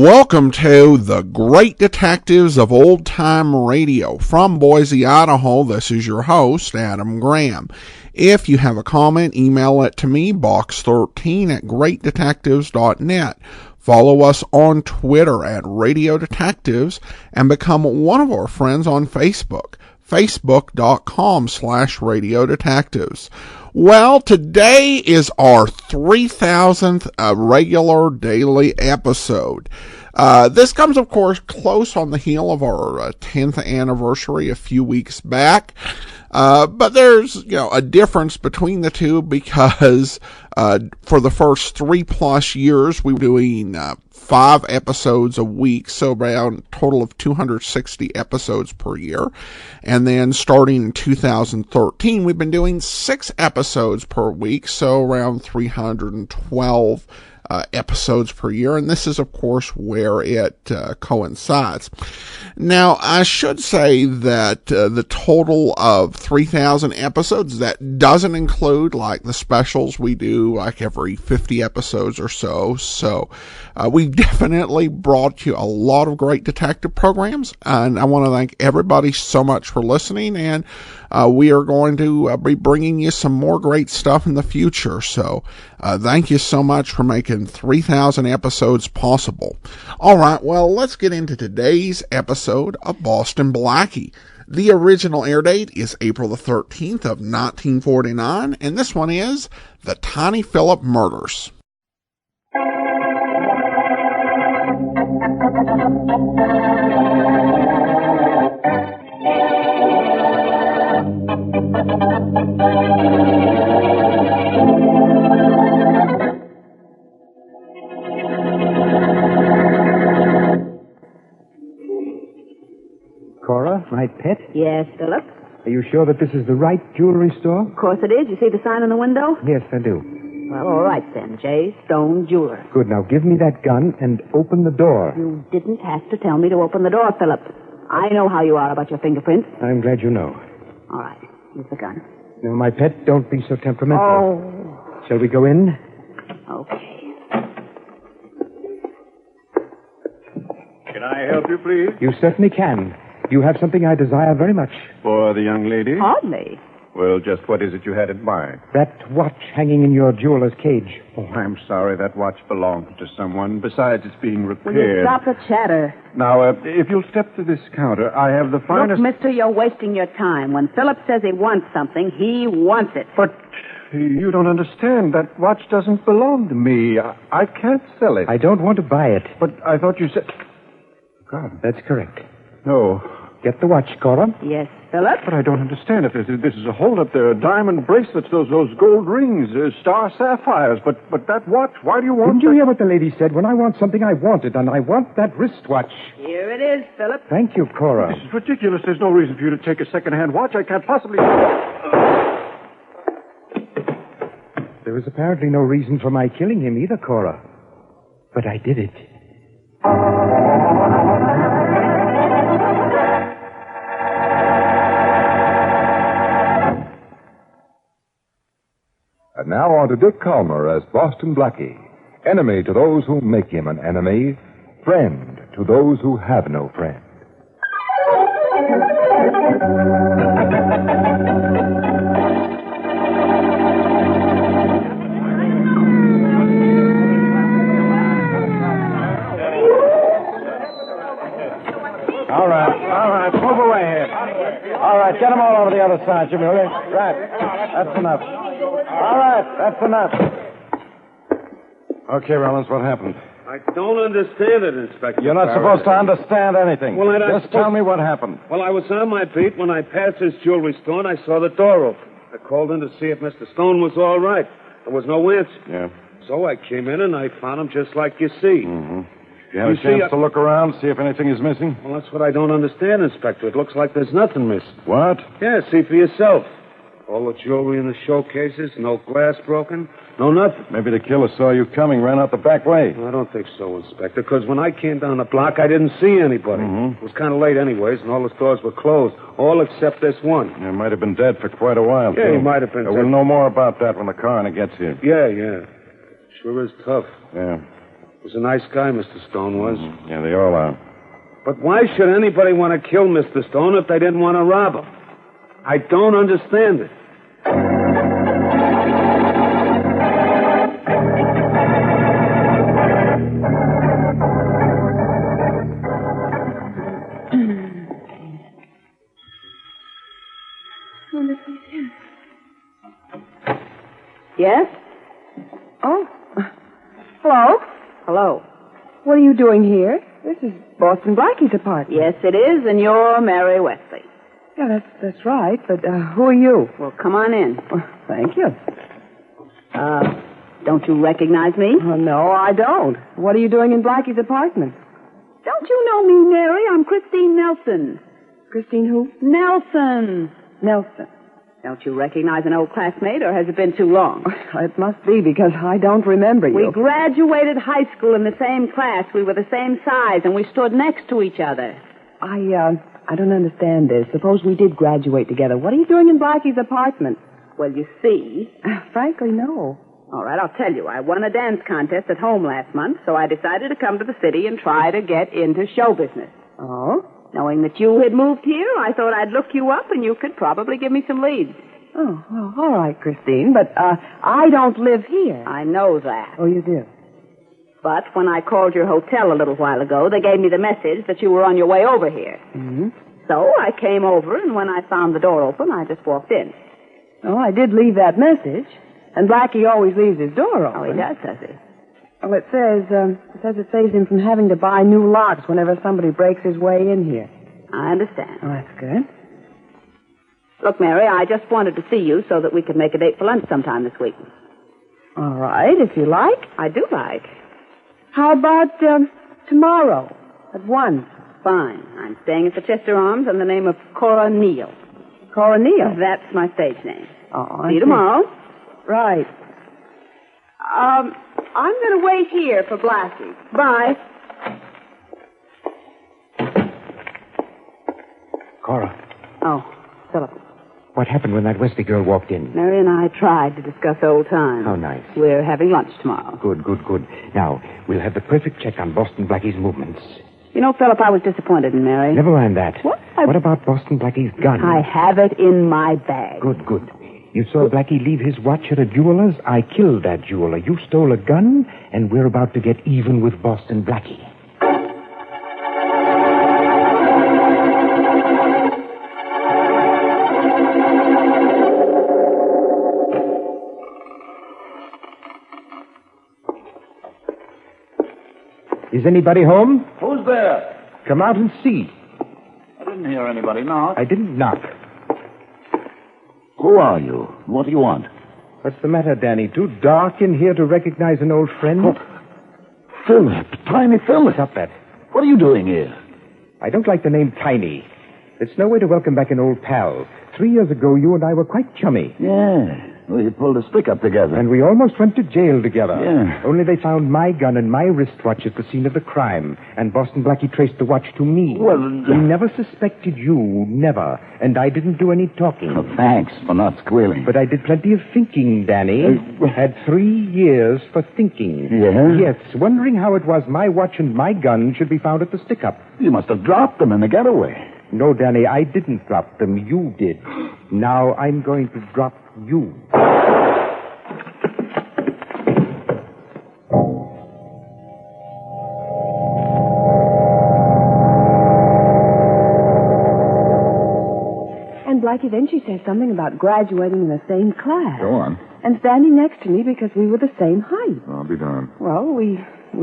Welcome to the Great Detectives of Old Time Radio. From Boise, Idaho, this is your host, Adam Graham. If you have a comment, email it to me, box13@greatdetectives.net. Follow us on Twitter at Radio Detectives and become one of our friends on Facebook, facebook.com/Radio Detectives. Well, today is our 3000th regular daily episode. This comes, of course, close on the heel of our 10th anniversary a few weeks back. But there's, a difference between the two because for the first 3+ years, we were doing 5 episodes a week, so around a total of 260 episodes per year. And then starting in 2013, we've been doing 6 episodes per week, so around 312 episodes per year, and this is, of course, where it coincides. Now, I should say that the total of 3,000 episodes, that doesn't include, like, the specials we do, like, every 50 episodes or so. So, we've definitely brought you a lot of great detective programs, and I want to thank everybody so much for listening, and we are going to be bringing you some more great stuff in the future. So, thank you so much for making 3,000 episodes possible. All right, well, let's get into today's episode of Boston Blackie. The original air date is April the 13th of 1949, and this one is The Tiny Philip Murders. Cora, my pet? Yes, Philip? Are you sure that this is the right jewelry store? Of course it is. You see the sign on the window? Yes, I do. Well, all right then. J. Stone Jeweler. Good. Now give me that gun and open the door. You didn't have to tell me to open the door, Philip. I know how you are about your fingerprints. I'm glad you know. All right. Here's the gun. Now, my pet, don't be so temperamental. Oh. Shall we go in? Okay. Can I help you, please? You certainly can. You have something I desire very much. For the young lady? Hardly. Well, just what is it you had in mind? That watch hanging in your jeweler's cage. Oh, I'm sorry. That watch belonged to someone. Besides, it's being Will repaired. you stop the chatter? Now, if you'll step to this counter, I have the finest... Look, mister, you're wasting your time. When Philip says he wants something, he wants it. But you don't understand. That watch doesn't belong to me. I can't sell it. I don't want to buy it. But I thought you said... God. That's correct. No. Get the watch, Cora. Yes, Philip? But I don't understand. If this is a holdup, there are diamond bracelets, those gold rings, star sapphires. But that watch, why do you want Didn't you hear what the lady said? When I want something, I want it, and I want that wristwatch. Here it is, Philip. Thank you, Cora. This is ridiculous. There's no reason for you to take a second-hand watch. I can't possibly... There was apparently no reason for my killing him either, Cora. But I did it. And now on to Dick Calmer as Boston Blackie. Enemy to those who make him an enemy. Friend to those who have no friend. All right, move away here. All right, get them all over the other side, Jimmy, will you? Right, that's enough. All right, that's enough. Okay, Rollins, what happened? I don't understand it, Inspector. You're not supposed to understand anything. Well, Just tell me what happened. Well, I was on my beat when I passed this jewelry store and I saw the door open. I called in to see if Mr. Stone was all right. There was no answer. Yeah. So I came in and I found him just like you see. Mm-hmm. You have a chance to look around, see if anything is missing? Well, that's what I don't understand, Inspector. It looks like there's nothing missing. What? Yeah, see for yourself. All the jewelry in the showcases, no glass broken, no nothing. Maybe the killer saw you coming, ran out the back way. I don't think so, Inspector, because when I came down the block, I didn't see anybody. Mm-hmm. It was kind of late anyways, and all the stores were closed, all except this one. He might have been dead for quite a while, Yeah, too. he might have been We'll dead. know more about that when the coroner gets here. Yeah. Sure is tough. Yeah. Was a nice guy, Mr. Stone was. Yeah, they all are. But why should anybody want to kill Mr. Stone if they didn't want to rob him? I don't understand it. Yes? Oh. Hello? Hello. What are you doing here? This is Boston Blackie's apartment. Yes, it is, and you're Mary Wesley. Yeah, that's right. But who are you? Well, come on in. Well, thank you. Don't you recognize me? Oh, no, I don't. What are you doing in Blackie's apartment? Don't you know me, Mary? I'm Christine Nelson. Christine who? Nelson. Nelson. Don't you recognize an old classmate, or has it been too long? It must be, because I don't remember you. We graduated high school in the same class. We were the same size, and we stood next to each other. I don't understand this. Suppose we did graduate together. What are you doing in Blackie's apartment? Well, you see... Frankly, no. All right, I'll tell you. I won a dance contest at home last month, so I decided to come to the city and try to get into show business. Oh? Knowing that you had moved here, I thought I'd look you up and you could probably give me some leads. Oh, well, all right, Christine, but I don't live here. I know that. Oh, you do? But when I called your hotel a little while ago, they gave me the message that you were on your way over here. Mm-hmm. So I came over, and when I found the door open, I just walked in. Oh, I did leave that message. And Blackie always leaves his door open. Oh, he does he? Well, it says it saves him from having to buy new locks whenever somebody breaks his way in here. I understand. Oh, that's good. Look, Mary, I just wanted to see you so that we could make a date for lunch sometime this week. All right, if you like. I do like. How about tomorrow at 1? Fine. I'm staying at the Chester Arms on the name of Cora Neal. Cora Neal? That's my stage name. Oh, See you tomorrow. Right. I'm going to wait here for Blackie. Bye. Cora, Oh, Philip. what happened when that Wesley girl walked in? Mary and I tried to discuss old times. How nice. We're having lunch tomorrow. Good. Now, we'll have the perfect check on Boston Blackie's movements. You know, Philip, I was disappointed in Mary. Never mind that. What? What about Boston Blackie's gun? I have it in my bag. Good. You saw Blackie leave his watch at a jeweler's. I killed that jeweler. You stole a gun, and we're about to get even with Boston Blackie. Is anybody home? Who's there? Come out and see. I didn't hear anybody knock. I didn't knock. Who are you? What do you want? What's the matter, Danny? Too dark in here to recognize an old friend? Oh, Philip. Tiny Philip. Stop that. What are you doing here? I don't like the name Tiny. It's no way to welcome back an old pal. 3 years ago, you and I were quite chummy. Yeah. We pulled a stick up together. And we almost went to jail together. Yeah. Only they found my gun and my wristwatch at the scene of the crime. And Boston Blackie traced the watch to me. Well, He never suspected you. Never. And I didn't do any talking. Oh, thanks for not squealing. But I did plenty of thinking, Danny. Had 3 years for thinking. Yeah? Yes, wondering how it was my watch and my gun should be found at the stick-up. You must have dropped them in the getaway. No, Danny, I didn't drop them. You did. Now I'm going to drop you. And Blackie, then she says something about graduating in the same class. Go on. And standing next to me because we were the same height. I'll be darned. Well, we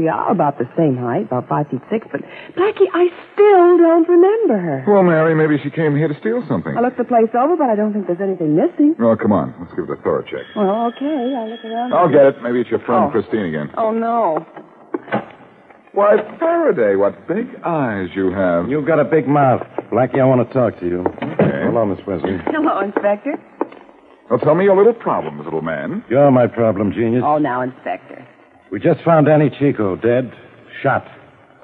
are about the same height, about 5'6", but Blackie, I still don't remember her. Well, Mary, maybe she came here to steal something. I looked the place over, but I don't think there's anything missing. Oh, come on. Let's give it a thorough check. Well, okay, I'll look around. I'll get it. Maybe it's your friend Oh. Christine again. Oh, no. Why, Faraday, what big eyes you have. You've got a big mouth. Blackie, I want to talk to you. Okay. Hello, Miss Wesley. Hello, Inspector. Well, tell me your little problems, little man. You're my problem, genius. Oh, now, Inspector. We just found Danny Chico dead. Shot.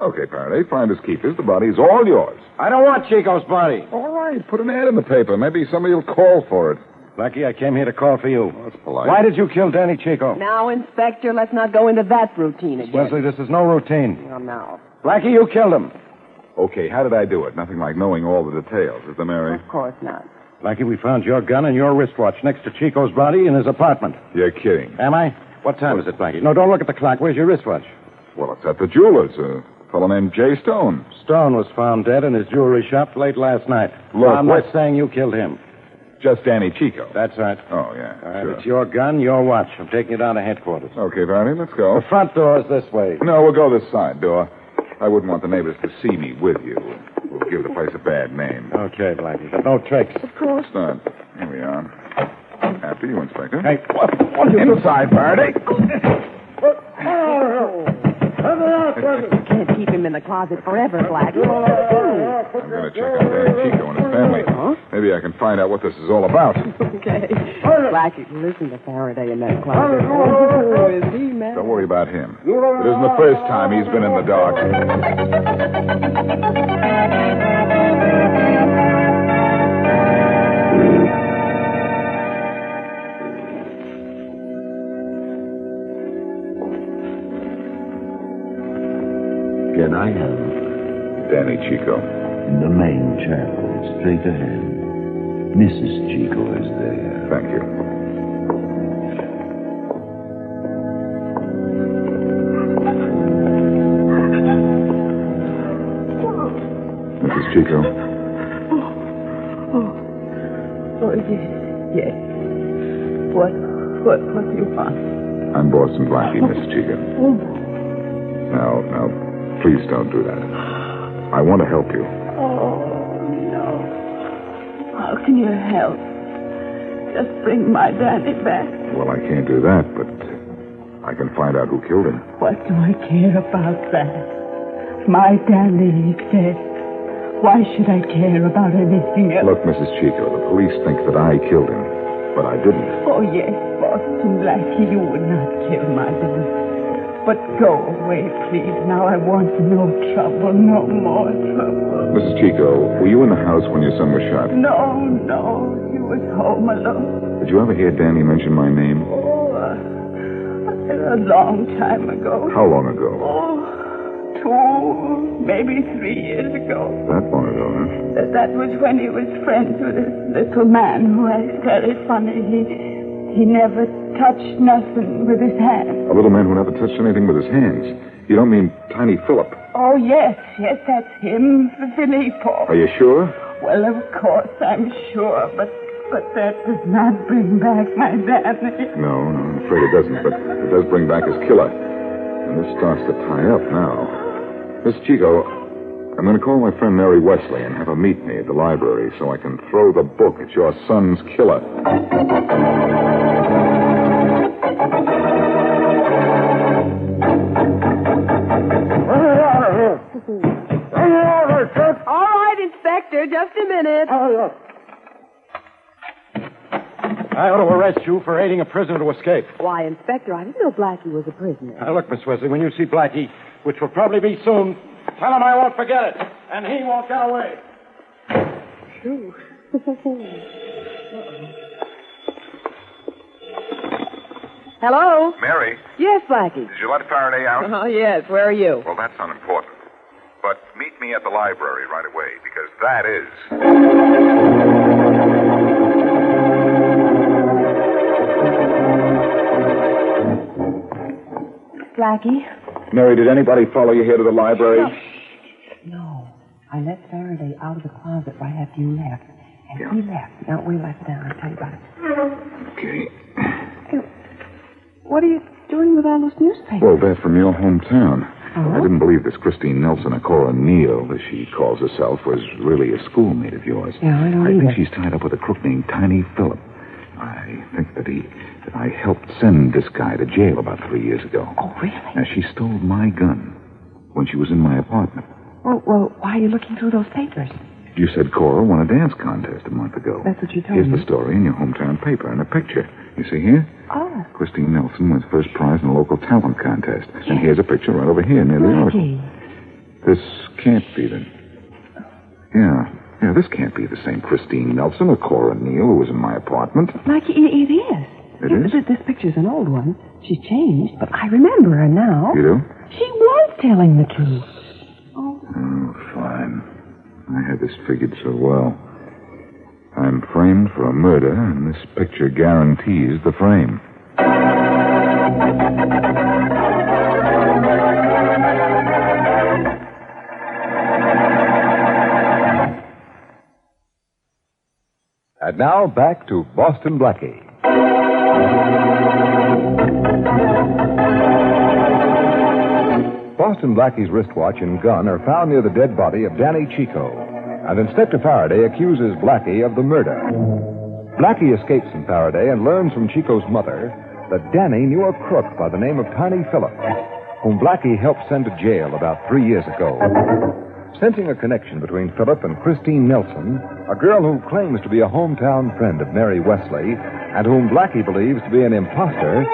Okay, Faraday, finders keepers. The body's all yours. I don't want Chico's body. All right, put an ad in the paper. Maybe somebody will call for it. Blackie, I came here to call for you. Well, that's polite. Why did you kill Danny Chico? Now, Inspector, let's not go into that routine again. Wesley, this is no routine. Well, now. Blackie, you killed him. Okay, how did I do it? Nothing like knowing all the details, is there, Mary? Of course not. Blackie, we found your gun and your wristwatch next to Chico's body in his apartment. You're kidding. Am I? What time is it, Blackie? No, don't look at the clock. Where's your wristwatch? Well, it's at the jeweler's. A fellow named Jay Stone. Stone was found dead in his jewelry shop late last night. Look, I'm not saying you killed him. Just Danny Chico. That's right. Oh, yeah, All right, sure. it's your gun, your watch. I'm taking you down to headquarters. Okay, Faraday, let's go. The front door is this way. No, we'll go this side door. I wouldn't want the neighbors to see me with you. We'll give the place a bad name. Okay, Blackie, but no tricks. Of course. Start. Here we are. After you, Inspector. Hey, what Inside, Faraday. You can't keep him in the closet forever, Blackie. I'm going to check on Danny Chico and his family. Huh? Maybe I can find out what this is all about. Okay. Blackie, listen to Faraday in that closet. Oh, is he mad? Don't worry about him. It isn't the first time he's been in the dark. Can I have Danny Chico. in the main chapel, straight ahead? Mrs. Chico is there. Thank you. Mrs. Chico. Oh, yes. What do you want? I'm Boston Blackie, Mrs. Chico. Now, please don't do that. I want to help you. Oh, no. How can you help? Just bring my Danny back. Well, I can't do that, but I can find out who killed him. What do I care about that? My Danny is dead. Why should I care about anything else? Look, Mrs. Chico, the police think that I killed him, but I didn't. Oh, yes, Boston Blackie, you would not kill my Danny. But go away, please. Now I want no trouble, no more trouble. Mrs. Chico, were you in the house when your son was shot? No, he was home alone. Did you ever hear Danny mention my name? Oh, a long time ago. How long ago? Oh, 2, maybe 3 years ago. That long ago, huh? That was when he was friends with this little man who acts very funny. He never touched nothing with his hands. A little man who never touched anything with his hands. You don't mean Tiny Philip? Oh, yes, that's him, Filippo. Are you sure? Well, of course, I'm sure, but that does not bring back my Danny. No, I'm afraid it doesn't, but it does bring back his killer. And this starts to tie up now. Miss Chico, I'm going to call my friend Mary Wesley and have her meet me at the library so I can throw the book at your son's killer. All right, Inspector, just a minute. I ought to arrest you for aiding a prisoner to escape. Why, Inspector, I didn't know Blackie was a prisoner. Now, look, Miss Wesley, when you see Blackie, which will probably be soon, tell him I won't forget it, and he won't get away. True. Hello? Mary, Yes, Blackie. did you let Faraday out? Oh, yes. Where are you? Well, that's unimportant. But meet me at the library right away, because that is... Blackie? Mary, did anybody follow you here to the library? No. I let Faraday out of the closet right after you left. And he left. Now, we left down. I'll tell you about it. Okay. Hey, what are you doing with all those newspapers? Well, they're from your hometown. Uh-huh. I didn't believe this Christine Nelson, or Cora Neal, as she calls herself, was really a schoolmate of yours. Yeah, I don't I either. think she's tied up with a crook named Tiny Philip. I think that I helped send this guy to jail about 3 years ago. Oh, really? Now, she stole my gun when she was in my apartment. Well, why are you looking through those papers? You said Cora won a dance contest a month ago. That's what you told Here's me. the story in your hometown paper and a picture. You see here? Oh. Christine Nelson wins first prize in a local talent contest. And here's a picture right over here near the article. Blackie. This can't be the... Yeah, Yeah, this can't be the same Christine Nelson or Cora Neal who was in my apartment. Blackie, it is. It is? This picture's an old one. She's changed, but I remember her now. You do? She was telling the truth. Oh, fine. I had this figured so well. I'm framed for a murder, and this picture guarantees the frame. And now, back to Boston Blackie. Boston Blackie's wristwatch and gun are found near the dead body of Danny Chico, and Inspector Faraday accuses Blackie of the murder. Blackie escapes from Faraday and learns from Chico's mother that Danny knew a crook by the name of Tiny Phillip, whom Blackie helped send to jail about 3 years ago. Sensing a connection between Phillip and Christine Nelson, a girl who claims to be a hometown friend of Mary Wesley and whom Blackie believes to be an imposter,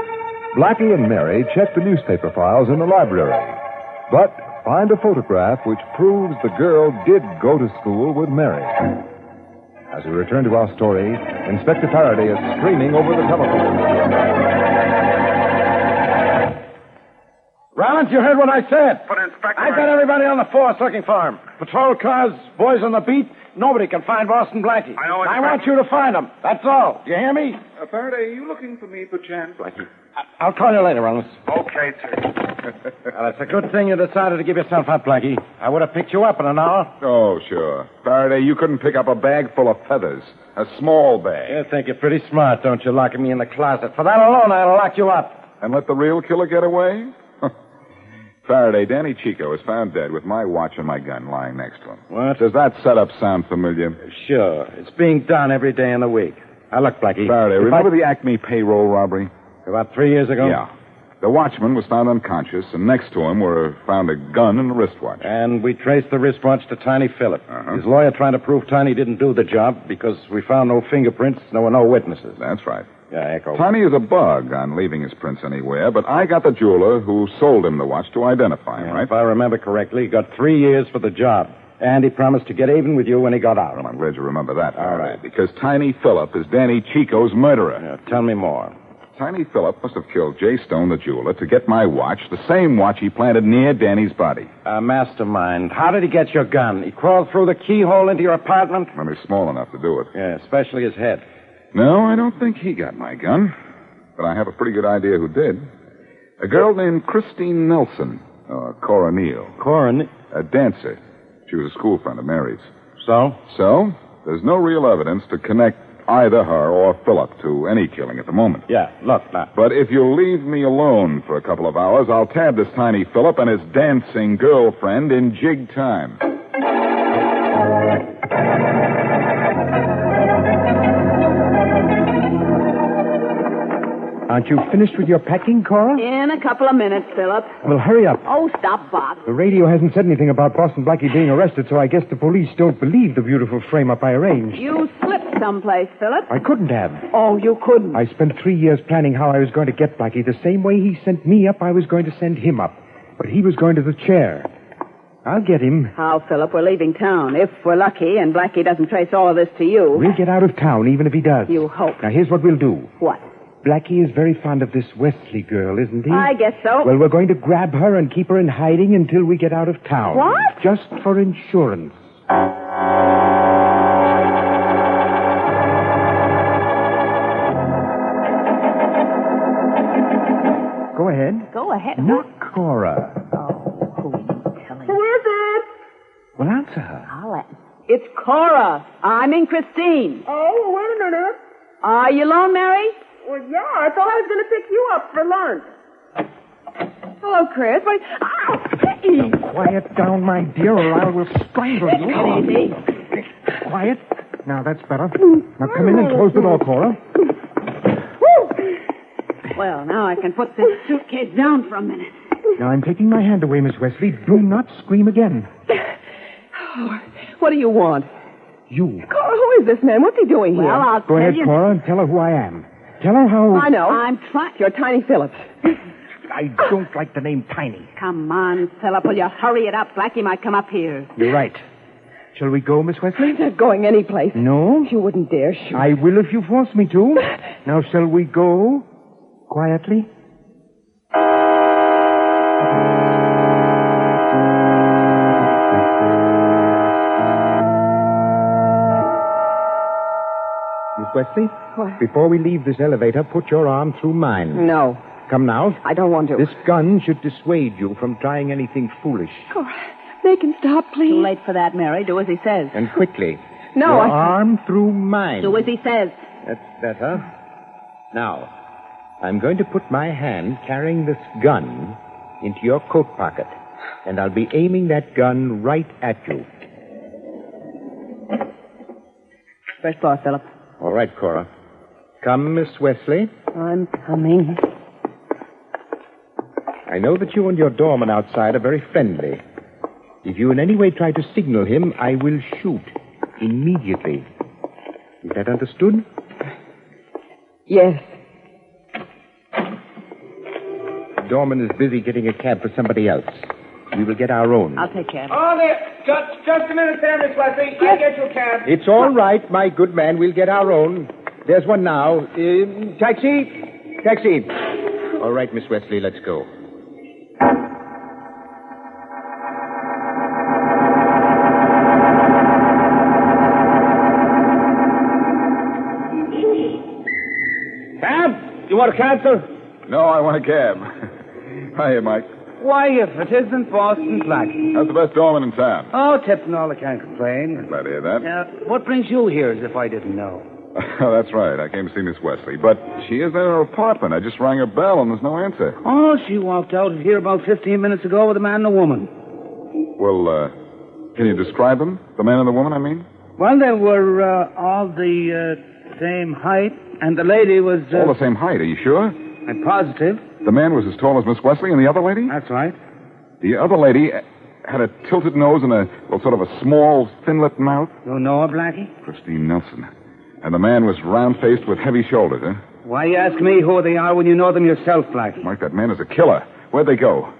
Blackie and Mary check the newspaper files in the library, but find a photograph which proves the girl did go to school with Mary. As we return to our story, Inspector Faraday is screaming over the telephone. Rollins, you heard what I said. But, Inspector... I've got everybody on the force looking for him. Patrol cars, boys on the beat. Nobody can find Boston Blackie. I know, I want you to find him. That's all. Do you hear me? Faraday, are you looking for me, perchance? Blackie. I'll call you later, Rollins. Okay, sir. Well, it's a good thing you decided to give yourself up, Blackie. I would have picked you up in an hour. Oh, sure. Faraday, you couldn't pick up a bag full of feathers. A small bag. You think you're pretty smart, don't you, locking me in the closet? For that alone, I'll lock you up. And let the real killer get away? Faraday, Danny Chico is found dead with my watch and my gun lying next to him. What? Does that setup sound familiar? Sure. It's being done every day in the week. Now, look, Blackie. Faraday, remember the Acme payroll robbery? About 3 years ago? Yeah. The watchman was found unconscious, and next to him were found a gun and a wristwatch. And we traced the wristwatch to Tiny Phillip. Uh-huh. His lawyer trying to prove Tiny didn't do the job because we found no fingerprints, there were no witnesses. That's right. Yeah, Echo. Tiny is a bug on leaving his prints anywhere, but I got the jeweler who sold him the watch to identify him, right? If I remember correctly, he got 3 years for the job. And he promised to get even with you when he got out. Well, I'm glad you remember that. All right. Because Tiny Phillip is Danny Chico's murderer. Yeah, tell me more. Tiny Phillip must have killed Jay Stone, the jeweler, to get my watch, the same watch he planted near Danny's body. Mastermind. How did he get your gun? He crawled through the keyhole into your apartment? Well, he's small enough to do it. Yeah, especially his head. No, I don't think he got my gun. But I have a pretty good idea who did. A girl named Christine Nelson, or Cora Neal. A dancer. She was a school friend of Mary's. So? So, there's no real evidence to connect either her or Phillip to any killing at the moment. Yeah, look, now. But if you'll leave me alone for a couple of hours, I'll tab this Tiny Phillip and his dancing girlfriend in jig time. Aren't you finished with your packing, Cora? In a couple of minutes, Philip. Well, hurry up. Oh, stop, Bob. The radio hasn't said anything about Boston Blackie being arrested, so I guess the police don't believe the beautiful frame-up I arranged. You slipped someplace, Philip. I couldn't have. Oh, you couldn't. I spent 3 years planning how I was going to get Blackie. The same way he sent me up, I was going to send him up. But he was going to the chair. I'll get him. How, Philip? We're leaving town. If we're lucky and Blackie doesn't trace all of this to you. We'll get out of town, even if he does. You hope. Now, here's what we'll do. What? Blackie is very fond of this Wesley girl, isn't he? I guess so. Well, we're going to grab her and keep her in hiding until we get out of town. What? Just for insurance. Go ahead. Go ahead. Not Cora. Oh, who are you telling? Who is it? Well, answer her. It's Cora. I mean Christine. Oh, wait a minute. Are you alone, Mary? Well, yeah, I thought I was going to pick you up for lunch. Hello, Chris. Wait. Ow! Hey! Quiet down, my dear, or I will strangle you. Easy. Quiet. Now, that's better. Now, come in and close the door, Cora. Well, now I can put this suitcase down for a minute. Now, I'm taking my hand away, Miss Wesley. Do not scream again. What do you want? You. Cora, who is this man? What's he doing here? Well, I'll Go tell ahead, you. Cora, and tell her who I am. Tell her how... I know. I'm trying. You're Tiny Phillips. I don't like the name Tiny. Come on, Philip. Will you hurry it up? Blackie might come up here. You're right. Shall we go, Miss Wesley? I'm not going anyplace. No? You wouldn't dare shoot. I will if you force me to. Now, shall we go? Quietly? Miss Wesley? What? Before we leave this elevator, put your arm through mine. No. Come now. I don't want to. This gun should dissuade you from trying anything foolish. Oh, make him stop, please. Too late for that, Mary. Do as he says. And quickly. No, your arm through mine. Do as he says. That's better. Now, I'm going to put my hand carrying this gun into your coat pocket, and I'll be aiming that gun right at you. First floor, Philip. All right, Cora. Come, Miss Wesley. I'm coming. I know that you and your doorman outside are very friendly. If you in any way try to signal him, I will shoot immediately. Is that understood? Yes. The doorman is busy getting a cab for somebody else. We will get our own. I'll take care. Oh, there. Just a minute there, Miss Wesley. I'll get you a cab. It's all right, my good man. We'll get our own. There's one now. Taxi? Taxi. All right, Miss Wesley, let's go. Cab? You want a cab, sir? No, I want a cab. Hiya, Mike. Why, if it isn't Boston Blackie. That's the best doorman in town. Oh, tips and all, I can't complain. Glad to hear that. What brings you here as if I didn't know? Oh, that's right. I came to see Miss Wesley. But she is in her apartment. I just rang her bell and there's no answer. Oh, she walked out of here about 15 minutes ago with a man and a woman. Well, can you describe them? The man and the woman, I mean? Well, they were all the same height, and the lady was... All the same height, are you sure? I'm positive. The man was as tall as Miss Wesley and the other lady? That's right. The other lady had a tilted nose and sort of a small, thin-lipped mouth. You know her, Blackie? Christine Nelson. And the man was round-faced with heavy shoulders, huh? Why you ask me who they are when you know them yourself, Blackie? Mike, that man is a killer. Where'd they go?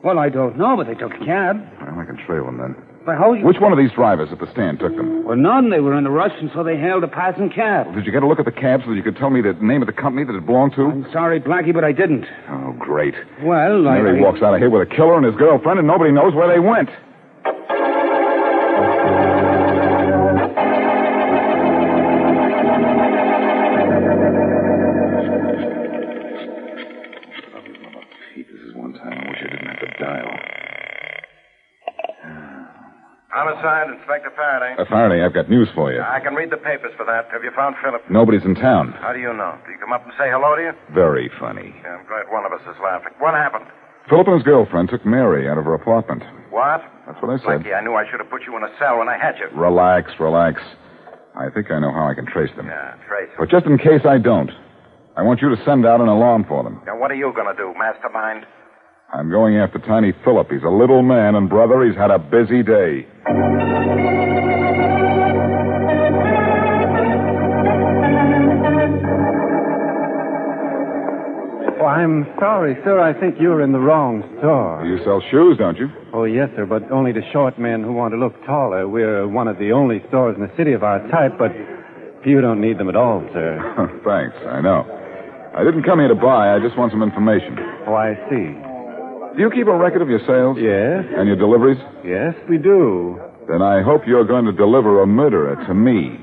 Well, I don't know, but they took a cab. Well, I can trail them then. But how you... Which one of these drivers at the stand took them? Well, none. They were in a rush, and so they hailed a passing cab. Well, did you get a look at the cab so that you could tell me the name of the company that it belonged to? I'm sorry, Blackie, but I didn't. Oh, great. Well, Mary walks out of here with a killer and his girlfriend, and nobody knows where they went. This is one time I wish I didn't have to dial. Homicide, Inspector Faraday. Faraday, I've got news for you. I can read the papers for that. Have you found Philip? Nobody's in town. How do you know? Did he come up and say hello to you? Very funny. Yeah, I'm glad one of us is laughing. What happened? Philip and his girlfriend took Mary out of her apartment. What? That's what I said. Blackie, I knew I should have put you in a cell when I had you. Relax. I think I know how I can trace them. Yeah, trace But just in case I don't, I want you to send out an alarm for them. Now, what are you going to do, mastermind? I'm going after Tiny Philip. He's a little man, and, brother, he's had a busy day. Oh, I'm sorry, sir. I think you're in the wrong store. You sell shoes, don't you? Oh, yes, sir, but only to short men who want to look taller. We're one of the only stores in the city of our type, but you don't need them at all, sir. Thanks, I know. I didn't come here to buy. I just want some information. Oh, I see. Do you keep a record of your sales? Yes. And your deliveries? Yes, we do. Then I hope you're going to deliver a murderer to me.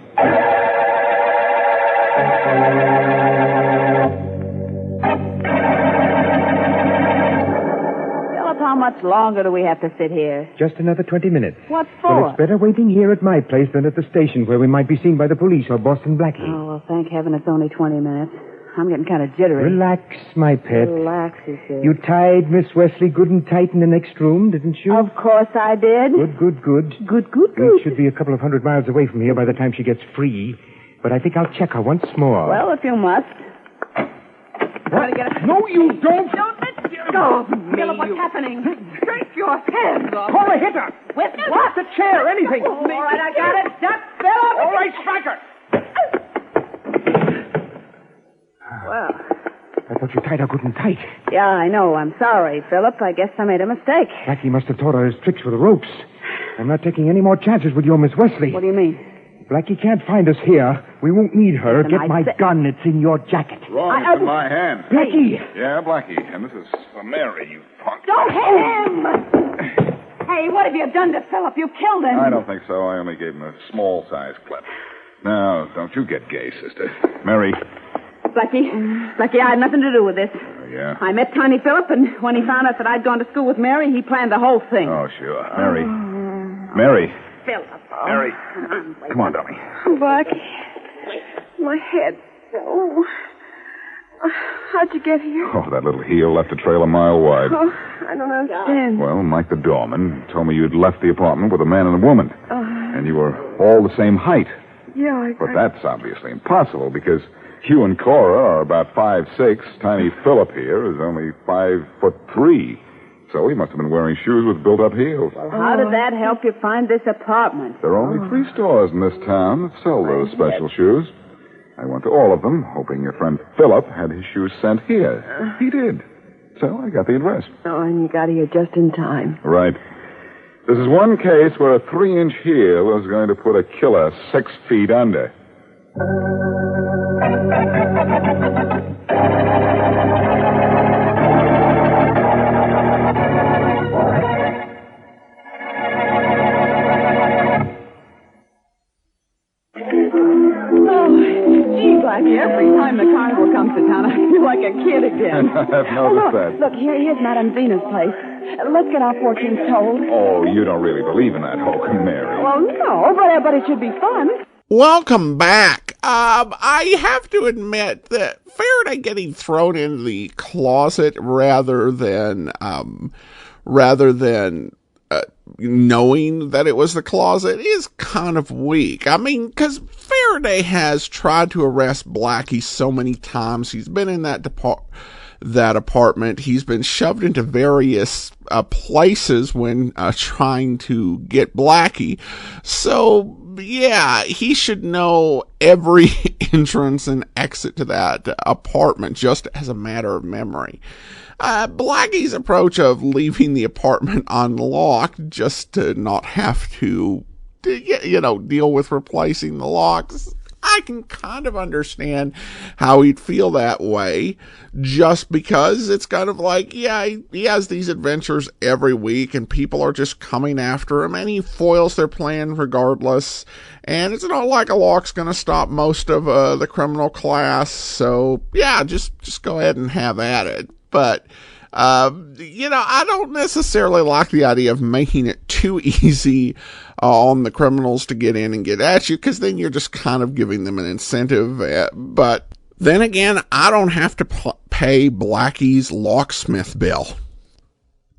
Philip, how much longer do we have to sit here? Just another 20 minutes. What for? Well, it's better waiting here at my place than at the station where we might be seen by the police or Boston Blackie. Oh, well, thank heaven it's only 20 minutes. I'm getting kind of jittery. Relax, my pet. Relax, he says. You tied Miss Wesley good and tight in the next room, didn't you? Of course I did. Good. Good. It should be a couple of 100 miles away from here by the time she gets free. But I think I'll check her once more. Well, if you must. What? No, you don't. Don't let go of me. Philip, what's happening? Take your hands off. Cora, hit her. With what? The chair, anything. Oh, all right, I got it. Stop, Philip. All right, strike her. Well. I thought you tied her good and tight. Yeah, I know. I'm sorry, Philip. I guess I made a mistake. Blackie must have taught her his tricks with the ropes. I'm not taking any more chances with you, Miss Wesley. What do you mean? Blackie can't find us here. We won't need her. Listen, Get my gun. It's in your jacket. Wrong, it's in my hand. Blackie! Yeah, Blackie. And this is for Mary, you punk. Don't hit him! Hey, what have you done to Philip? You killed him. I don't think so. I only gave him a small-sized clip. Now, don't you get gay, sister. Mary. Blackie, I had nothing to do with this. Yeah? I met Tiny Philip, and when he found out that I'd gone to school with Mary, he planned the whole thing. Oh, sure. Mary. Mary. Philip. Mary. Come on, dummy. Blackie, my head. Oh. How'd you get here? Oh, that little heel left a trail a mile wide. Oh, I don't understand. Well, Mike the doorman told me you'd left the apartment with a man and a woman. And you were all the same height. Yeah, But that's obviously impossible because you and Cora are about 5'6". Tiny Philip here is only 5'3". So he must have been wearing shoes with built-up heels. Well, how did that help you find this apartment? There are only 3 stores in this town that sell those special shoes. I went to all of them, hoping your friend Philip had his shoes sent here. He did. So I got the address. Oh, and you got here just in time. Right. This is one case where a 3-inch heel is going to put a killer 6 feet under. Blackie, every time the carnival comes to town, I feel like a kid again. I've noticed that. Look, here's Madame Zena's place. Let's get our fortunes told. Oh, you don't really believe in that hokum, Mary. Well, no, but it should be fun. Welcome back. I have to admit that Faraday getting thrown in the closet rather than knowing that it was the closet is kind of weak. I mean, because Faraday has tried to arrest Blackie so many times. He's been in that apartment. He's been shoved into various places when trying to get Blackie. So, yeah, he should know every entrance and exit to that apartment just as a matter of memory. Blackie's approach of leaving the apartment unlocked just to not have to deal with replacing the locks, I can kind of understand how he'd feel that way, just because it's kind of like, yeah, he has these adventures every week and people are just coming after him and he foils their plan regardless. And it's not like a lock's going to stop most of the criminal class. So yeah, just go ahead and have at it. But, I don't necessarily like the idea of making it too easy on the criminals to get in and get at you, because then you're just kind of giving them an incentive. But then again, I don't have to pay Blackie's locksmith bill.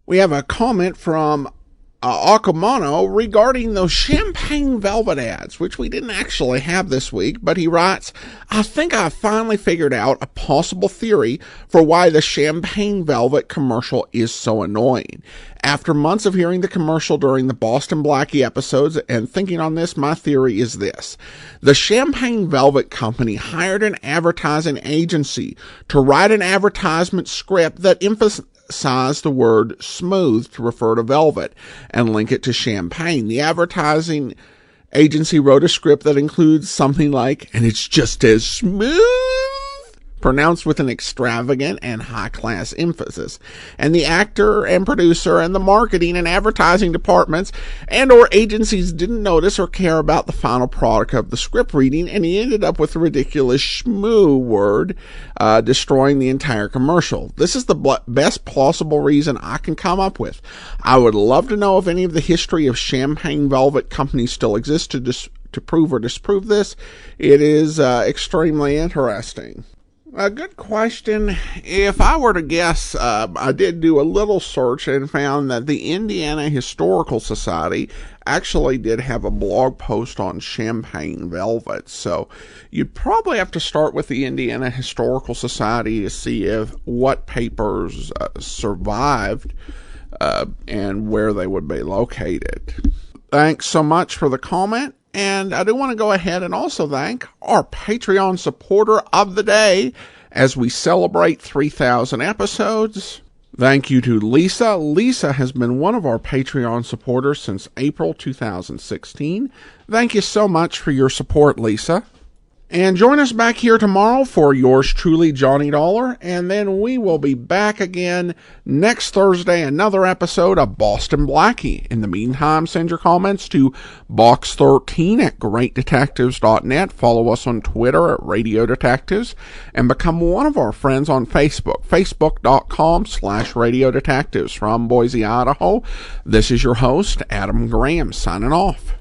We have a comment from Akumano regarding those champagne velvet ads, which we didn't actually have this week, but he writes, I think I finally figured out a possible theory for why the champagne velvet commercial is so annoying. After months of hearing the commercial during the Boston Blackie episodes and thinking on this, my theory is this. The Champagne Velvet Company hired an advertising agency to write an advertisement script that emphasized the word smooth to refer to velvet and link it to champagne. The advertising agency wrote a script that includes something like, and it's just as smooth, pronounced with an extravagant and high-class emphasis. And the actor and producer and the marketing and advertising departments and or agencies didn't notice or care about the final product of the script reading, and he ended up with the ridiculous schmoo word, destroying the entire commercial. This is the best plausible reason I can come up with. I would love to know if any of the history of Champagne Velvet Company still exists to prove or disprove this. It is extremely interesting. A good question. If I were to guess, I did do a little search and found that the Indiana Historical Society actually did have a blog post on champagne velvet. So you'd probably have to start with the Indiana Historical Society to see what papers survived and where they would be located. Thanks so much for the comment. And I do want to go ahead and also thank our Patreon supporter of the day as we celebrate 3,000 episodes. Thank you to Lisa. Lisa has been one of our Patreon supporters since April 2016. Thank you so much for your support, Lisa. And join us back here tomorrow for yours truly, Johnny Dollar. And then we will be back again next Thursday, another episode of Boston Blackie. In the meantime, send your comments to box13@greatdetectives.net. Follow us on Twitter at Radio Detectives. And become one of our friends on Facebook, facebook.com/Radio Detectives. From Boise, Idaho, this is your host, Adam Graham, signing off.